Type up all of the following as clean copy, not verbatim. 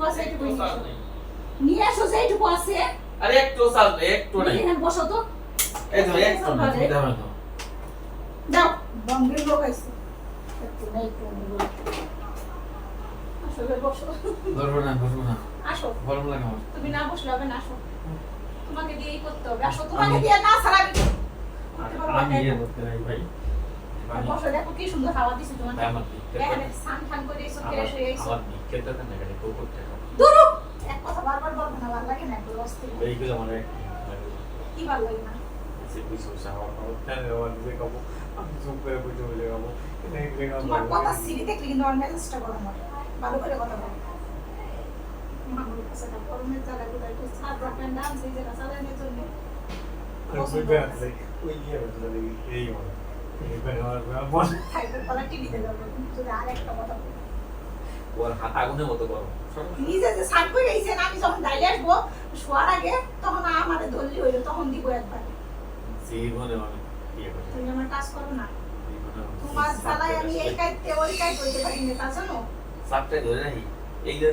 যেটুকু আছে এইটুকু নিয়ে আসো, যেটুকু আছে। আরে একটু চাল একটু নাই। এখানে বসো তো। এই ধরো একটু না, তুমি দাও না তো। দাও, বঙ্গের লোক আইছে। একটু না, একটু না। আসো, বসো। বসবো না। আসো। গরম লাগে আমার। তুমি না বসলে হবে না, আসো। তোমাকে দিয়েই করতে হবে। আসো, তোমাকে দিয়ে না ছাড়া আমি ইয়ে করতে নাই ভাই। বসো, দেখো কি সুন্দর হাওয়া দিছে তোমার। আমার এখানে স্নান টান করে এসো, ফ্রেশ হয়ে এসো। আমার খেতে না গেলে তো করতে হবে। দূরু, এক কথা বারবার বলবে না, ভালো লাগে না, একটু অস্থির। এইগুলো মানে কি ভালো লাগে না? সে বুঝছো সাহায্য করো। তাহলে আমার দিকে কাবো। আমি চুপ করে বুঝে বুঝে কাবো। তোমার কথা সিরি দেখলে কিন্তু আমার মেজাজটা গরম হয়। ভালো করে কথা বলো। মামুর কাছে না গরমে জ্বালা কোথায় তো ছাদ রাখেন না, সেই জায়গা চালানোর জন্য। বুঝবে আছে ওই ইয়ে হলো এই হলো এইবার আমার বল খাইতে পালা টিভিতে যাবে, যদি আরেকটা কথা বলো। ওর হাত আগুনের মতো গরম। নিজে যে সান করে গেছেন, আমি যখন ডাইলে আসবো শোয়ার আগে, তখন আমাদের দল্লি হইলো, তখন দিব একবার। জীবনে আমি ইয়ে করতে তুমি আমার কাজ করো না। তোমার সালাই আমি এই কাইতে ওই কাই করতে পারি না, তা জানো? সাপটা ধরে রাখি এই যে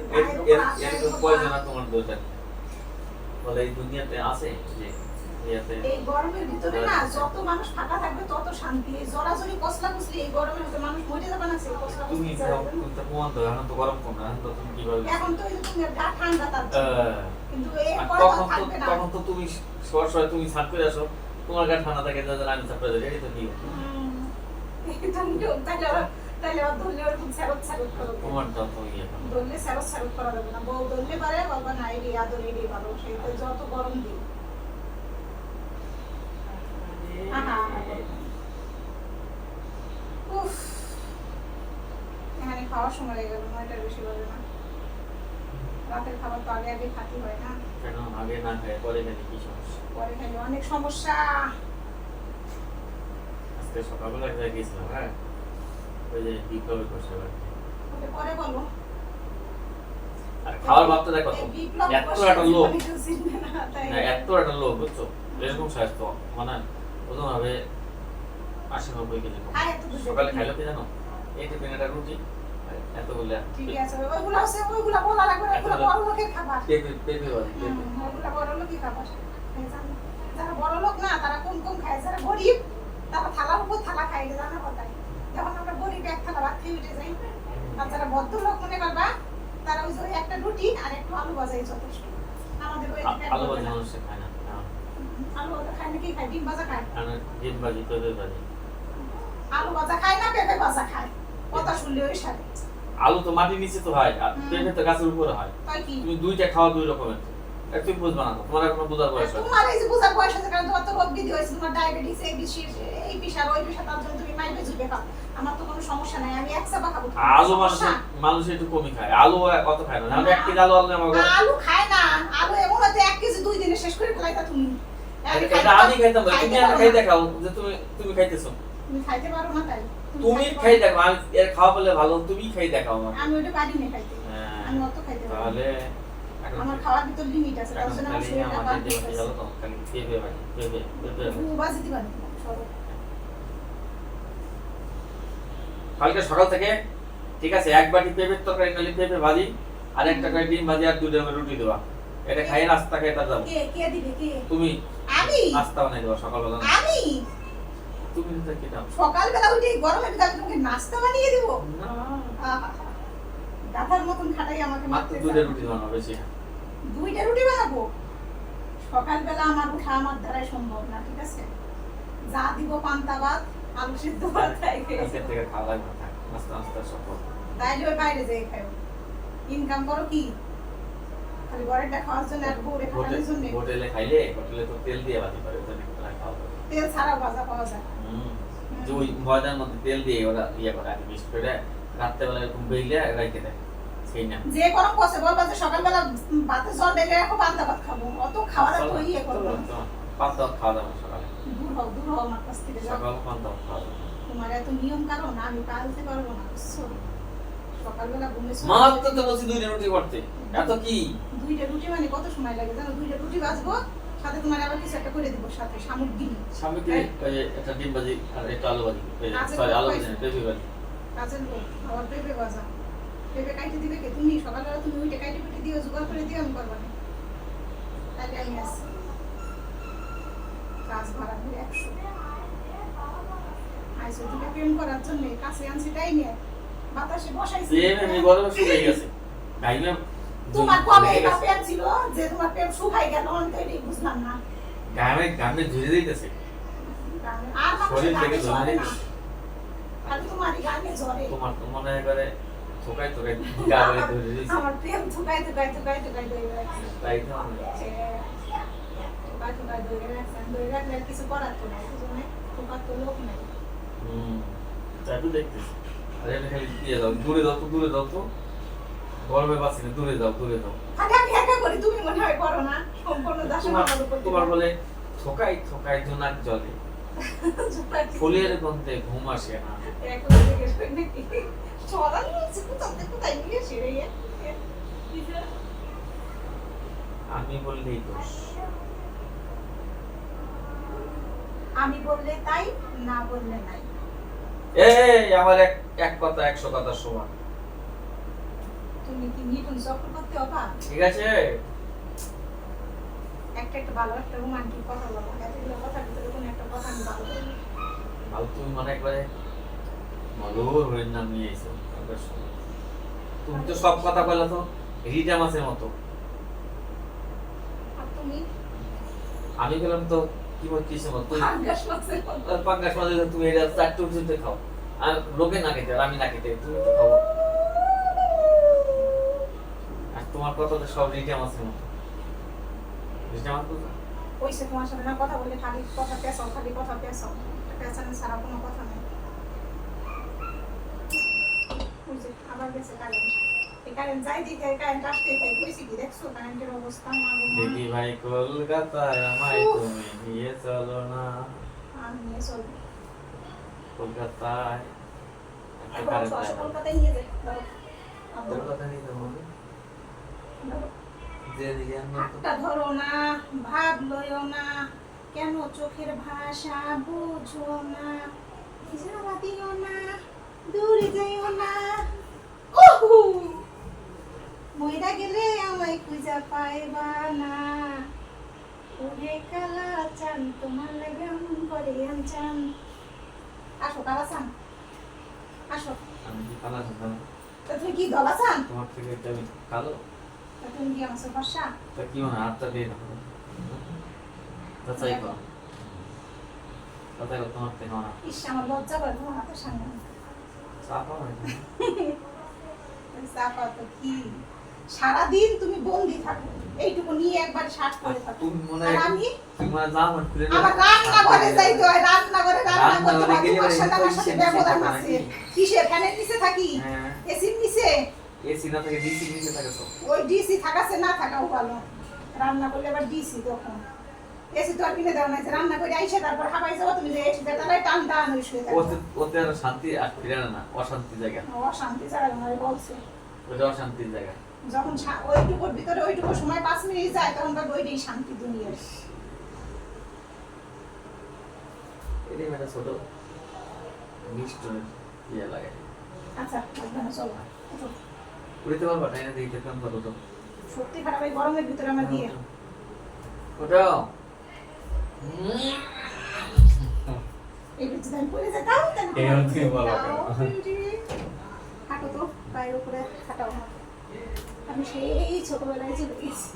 এর প্রয়োজন না তোমার দোষটা বলে এই দুনিয়াতে আছে যে ইয়াতে এই গরমের ভিতরে না যত মানুষ ফাঁকা থাকবে তত শান্তি। এই জরাজরি কসলা কুসলি এই গরমের ভিতরে মানুষ মরে যাবে না, সেই কসলা তুমি কুসলি তুমি তো প্রমাণ তো এখন তো গরম কম না এখন তো তুমি কিভাবে এখন তো এই যে তুমি গা ঠান্ডা তার কিন্তু এই পরে তো থাকবে না। তখন তো তুমি সরাসরি তুমি সাপ করে আসো তোমার গা ঠান্ডা থাকে যাদের আমি সাপ করে যাই এটা তো কি তাহলে আর ধরলে ওরকম স্যারত স্যারত করো, প্রমাণটা তো ইয়ে ধরলে স্যারত স্যারত করা যাবে না। বউ ধরলে পারে, বাবা না এই আদর এই ভালো, সেটা যত গরম দিই। উফ, এখানে খাওয়ার সময় হয়ে গেল, 9টার বেশি বাজে না। রাতের খাবার তো আগে আগে খাতে হয় না, কেন আগে না খায় পরে খেলে কি সমস্যা? পরে খেলে অনেক সমস্যা। আজকে সকালবেলা একটা গেছিলাম হ্যাঁ ওই যে বিপ্লবী করছে ওটা পরে বলো। আর খাওয়ার ভাবতে দেখো তো এই বিপ্লব এত বসে একটা লোক জীবনে কেউ চিনবে না, তাই না এত একটা লোক বুঝছো এরকম স্বাস্থ্য মানে ওজন হবে 80-90 কেজি কম। খায় এত বুঝে সকালে খাইলো কি জানো এই যে একটা রুটি এতগুলো ঠিক আছে, ওইগুলো আছে, ওইগুলো বলা লাগবে না, ওইগুলো বড় লোকের খাবার। পেঁপে পেঁপে বাজি পেঁপে ওইগুলো বড় লোকই খাবার। যারা বড় লোক না তারা কম কম খায়, যারা গরিব তারা থালার উপর থালা খায়, এটা জানা কথাই। যখন আমরা গরিব এক থালা ভাত খেয়ে উঠে যাই, আর যারা বদ্ধ লোক মনে করবা তারা ওই যে একটা রুটি আর একটু আলু ভাজাই যথেষ্ট। আমাদের ওই আলু ভাজি মানুষ খায় না আলু ভাজা খায় না, কি খায়? ডিম ভাজা খায়। আর ডিম ভাজি পেঁপে ভাজি আলু ভাজা খায় না, পেঁপে ভাজা খায়। কথা শুনলে ওই সাথে আলু তো মাটির নিচে তো হয় আর পেঁপে তো গাছের উপরে হয়। তাই কি তুমি দুইটা খাওয়া দুই রকমের এক তুমি বুঝবা না তোমার এখনো বোঝার বয়স হয় তোমার এই যে বুঝার বয়স আছে, কারণ তোমার তো রোগ বিধি হয়েছে, তোমার ডায়াবেটিস এই বেশি এই পিসার ওই পিসার, তার জন্য তুমি মাইবে ঝুঁকে খাও। আমার তো কোনো সমস্যা নাই, আমি এক চাপা খাবো। আলু মানুষ একটু কমই খায় আলু কত খায় না আমি 1 কেজি আলু আনলে আমাকে আলু খায় না, আলু এমন হতে 1 কেজি 2 দিনে শেষ করে ফেলাইতা তুমি। এটা আমি খাইতাম না তুমি আর খাই দেখাও যে তুমি খাইতেছো তুমি খাইতে পারো না তাই তুমি খাই দেখো আমি এর খাওয়া বলে ভালো তুমি খাই দেখাও আমার আমি ওটা পারি না খাইতে, আমি অত খাইতে পারি তাহলে আমার খাওয়ার ভিতর লিমিট আছে, তার জন্য আমার শরীরটা বাদ দিয়ে গেছে তো খালি পেঁপে ভাজি পেঁপে বাজি দিবা না সব। কালকে সকাল থেকে ঠিক আছে এক বাটি পেঁপের তরকারি নালি পেঁপে ভাজি আর একটা করে ডিম ভাজি আর দুটো রুটি দেবা এটা খাই নাস্তা খাই তার যাবো কে কে দিবে কে? তুমি আমি নাস্তা বানাই দেবা সকালবেলা আমি তুমি তো কি দাও সকালবেলা উঠে গরমের ভিতরে তোমাকে নাস্তা বানিয়ে দিব? না গাধার মতন খাটাই আমাকে মাত্র মারতে দুটো চাও। রুটি বানাবো বেশি দুইটা রুটি বানাবো? সকালবেলা আমার উঠা আমার দ্বারাই সম্ভব না, ঠিক আছে? যা দিব পান্তা ভাত আলু সিদ্ধ ভাত খাই আজকে থেকে খাওয়া লাগবে না নাস্তা নাস্তা সব করবো। তাইলে ওই বাইরে যেয়ে খাও। ইনকাম করো কি খালি ঘরেরটা খাওয়ার জন্য আর বউরে খাওয়ানোর জন্য? হোটেলে খাইলে হোটেলে তো তেল দিয়ে ভাজি করে ওটা খাওয়া যাবে তেল ছাড়া ভাজা পাওয়া যায়। যে ওই ময়দার মধ্যে তেল দিয়ে ওরা ইয়ে করে আর মিক্স করে রাত্রেবেলা এরকম বেইলে রাইতে দেয় সেই না যে কোনো কষে বলবা যে সকালবেলা ভাতে জল ঢেলে রাখো পান্তা ভাত খাবো, অত খাওয়ার তো ইয়ে করবো না। পান্তা ভাত খাওয়া যাবে সকালে দূর হও আমার কাছ থেকে যাও। সকালে পান্তা ভাত খাওয়া যাবে তোমার এত নিয়ম কারণ আমি পালতে পারবো না, বুঝছো? সকালবেলা ঘুমে মাত্র তো বলছি দুইটা রুটি করতে এত কি দুইটা রুটি মানে কত সময় লাগে জানো? দুইটা রুটি ভাজবো সাথে তোমার আবার কিছু একটা করে দিব সাথে সামগ্রী। সামগ্রী ওই যে একটা ডিম ভাজি আর একটা আলু ভাজি সরি আলু ভাজি না পেঁপে ভাজি কাজের লোক আবার পেঁপে ভাজা পেঁপে কাইটে দিবে কে? তুমি সকালবেলা তুমি উঠে কাইটে পিটে দিও, জোগাড় করে দিও, আমি করবো না। তাইলে আমি আসছি। কাজ ভাড়া করে 100 আইসো তুমি প্রেম করার জন্য কাছে আনছি তাই নিয়ে বাতাসে বসাইছি। আমি বড় শুকিয়ে গেছে গাইমে তোমার কবে এটা প্রেম ছিল যে তোমার প্রেম শুকাই গেল? আমি তো এটাই বুঝলাম না। গামে ঝুড়ে দিতেছে আর শরীর থেকে ঝরে ঝরে না। আর তোমারই গানে ঝরে। তোমার তো মনে করে থোকাই থোকাই গাবে ধরে দিয়েছে আমার প্রেম থুকাই থুকাই থুকাই থুকাই ধরে রাখছে। তাই তো আমি থুকাই থুকাই ধরে রাখছে। ধরে রাখলে আর কিছু করার তো নাই, বুঝলে? থুকার তো লোক নাই। তাই তো দেখতেছি আরে এটা খালি দিয়ে দাও, দূরে দাও তো, দূরে দাও তো, গরমে বাঁচি না, দূরে দাও, দূরে দাও। আরে আমি একা করি, তুমি মনে হয় করো না। সম্পূর্ণ দাসের আমার উপর তোমার বলে থোকাই থোকাই জোনাক জলে ফুলের গন্ধে ঘুম আসে না। এখন জিজ্ঞেস করি নাকি সরান হচ্ছে কোথাতে কোথায় নিয়ে সেরে আমি বললেই দোষ। আমি বললে তাই, না বললে নাই। এই আমার এক কথা 100 কথা সমান, তুমি কি নিপুণ চক্রবর্তী হবা? ঠিক আছে? একটা ভালো একটা রোমান্টিক কথা বলো, এতগুলো কথার ভিতরে কোনো একটা কথা আমি ভালো বলি। ভালো তুমি মনে একবারে মধুর হয়ে নাম নিয়ে এসো। তুমি তো সব কথা বলো তো রিটা মাছের মতো। আর তুমি আমি বললাম তো কি বল কিসের মতো? পাঙ্গাস মাছের মতো। পাঙ্গাস মাছ তুমি এটা 4টা উঠতে খাও, আর লোকে না খেতে, আর আমি না খেতে, তুমি তো খাও। আর তোমার কথা তো সব রিটা মাছের মতো। রিটা মাছ বুঝো? ওইসে তোমার সাথে না কথা বললে খালি কথা পেছাও, খালি কথা পেছাও, পেছানো ছাড়া কোনো কথা নেই। ওই যে আবার গেছে কারেন্ট। এই কারেন্ট যাই দিকে কারেন্ট আসতে থাকে, কইছি কি দেখছো কারেন্টের অবস্থা? দিদি ভাই কলকাতায় আমায় তুমি নিয়ে চলো না। আমি নিয়ে চলবো কলকাতায় একটা এখন কারেন্ট সব যায় না। কলকাতায় নিয়ে যাই। দাও। আব্বু, কলকাতা নিয়ে যাবো আমি। দাও। যে দিকে আমরা তো হাতটা ধরো না, ভাব লইও না, কেন চোখের ভাষা বুঝো না, ইশারা দিও না, দূরে যাইও না। ওহু, মইরা গেলে আমায় খুঁজা পাইবা না, ওরে কালা চান তোমার লাগে এমন করে আনচান। আসো কালা চান, আসো। আমি কি কালা শুনতাম? তা তুমি কি গলা চান? তোমার থেকে একটা আমি কালো, তা তুমি কি আমার ভরসা? তা কি মনে হয় হাতটা দিয়ে দাও। তা চাই করো, তা চাই করো, তোমার থেকে না ইস, আমার লজ্জা করে তোমার হাতের সামনে। চাপা হয় না। চাপা তো কি, সারাদিন তুমি বন্দি থাকো, এইটুকু নিয়ে একবার শার্ট করে থাকো। তুমি মনে আর হয় আমি তুমি মনে হয় জামা খুলে নাও। আমার রান্নাঘরে যাইতে হয়, রান্নাঘরে রান্না করতে রান্নাঘরে হয়। গেলে তোমার সাথে আমার এসি সাথে নিচে ব্যবধান থাকো আছে। নাকি? কিসের ফ্যানের নিচে থাকি? হ্যাঁ, এসির নিচে? এসি না থাকে ডিসি নিচে থাকে তো। ওই ডিসি থাকাছে না থাকাও ভালো, রান্না করলে আবার ডিসি তখন। এসি তো আর কিনে দেওয়া নাই যে রান্না করে আইসে তারপর হাবাই যাবো, তুমি যে এসি তাহলে টান টান হয়ে শুয়ে থাকো। ওতে ওতে আর শান্তি আর ফিরে না, অশান্তি জায়গা। অশান্তি ছাড়া আমার বলছে। ওটা অশান্তির জায়গা। যখন ওইটুকুর ভিতরে ওইটুকু সময় 5 মিনিট যায় তখন ভাবে ওইটাই শান্তি দুনিয়ার। এটাই একটা ছোট মিষ্টি ইয়ে লাগে। আচ্ছা ওখানে চলো, উঠো। উড়িতে পারবা না, এটা দেখতে কেমন কত তো। সত্যি খারাপ এই গরমের ভিতরে আমার দিয়ে। ওটাও এই ভিতরে আমি পড়ে যেতাম তাহলে এই হচ্ছে বলা কেন? হাঁটো তো পায়ের উপরে হাঁটাও। আমি সেই ছোটবেলায় চলে গেছি।